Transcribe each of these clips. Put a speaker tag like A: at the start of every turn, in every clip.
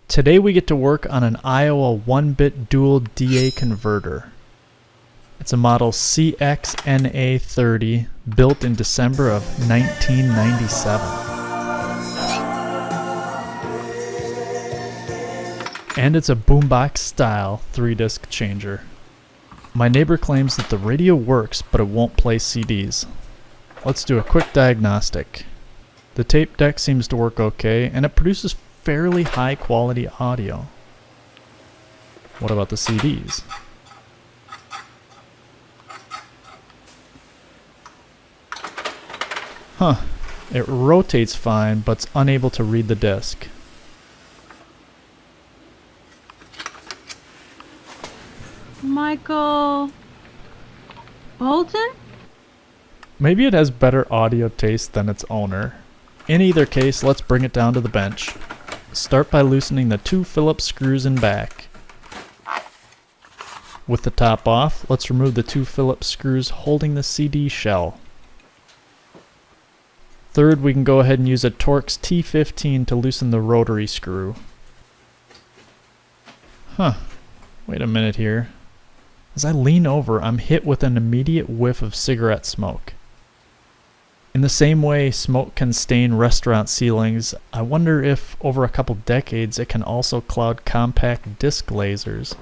A: Today we get to work on an AIWA 1-bit dual DA converter. It's a model CX-NA30 built in December of 1997. And it's a boombox style 3-disc changer. My neighbor claims that the radio works, but it won't play CDs. Let's do a quick diagnostic. The tape deck seems to work okay, and it produces fairly high quality audio. What about the CDs? Huh, it rotates fine, but's unable to read the disc.
B: Michael Bolton?
A: Maybe it has better audio taste than its owner. In either case, let's bring it down to the bench. Start by loosening the 2 Phillips screws in back. With the top off, let's remove the 2 Phillips screws holding the CD shell. Third, we can go ahead and use a Torx T15 to loosen the rotary screw. Huh, wait a minute here. As I lean over, I'm hit with an immediate whiff of cigarette smoke. In the same way smoke can stain restaurant ceilings, I wonder if, over a couple decades, it can also cloud compact disc lasers.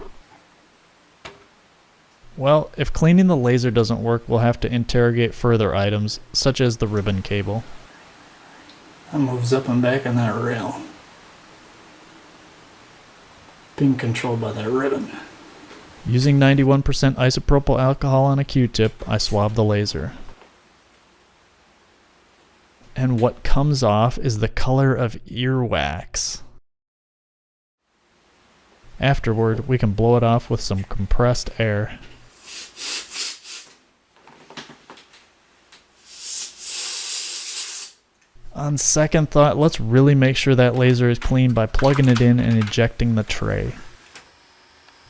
A: Well, if cleaning the laser doesn't work, we'll have to interrogate further items, such as the ribbon cable.
C: That moves up and back on that rail, being controlled by that ribbon.
A: Using 91% isopropyl alcohol on a Q-tip, I swab the laser. And what comes off is the color of earwax. Afterward, we can blow it off with some compressed air. On second thought, let's really make sure that laser is clean by plugging it in and ejecting the tray.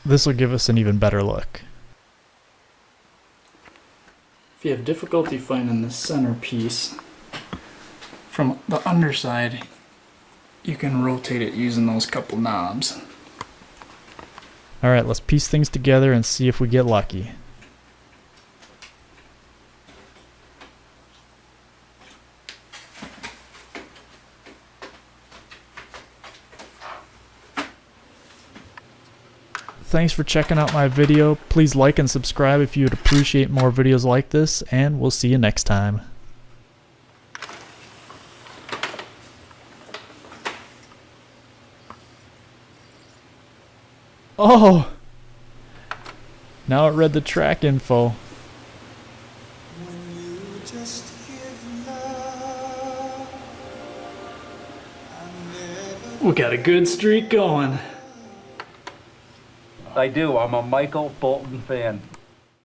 A: This will give us an even better look.
C: If you have difficulty finding the center piece from the underside, you can rotate it using those couple knobs.
A: Alright, let's piece things together and see if we get lucky. Thanks for checking out my video. Please like and subscribe if you would appreciate more videos like this, and we'll see you next time. Oh! Now it read the track info.
C: We got a good streak going.
D: I do. I'm a Michael Bolton fan.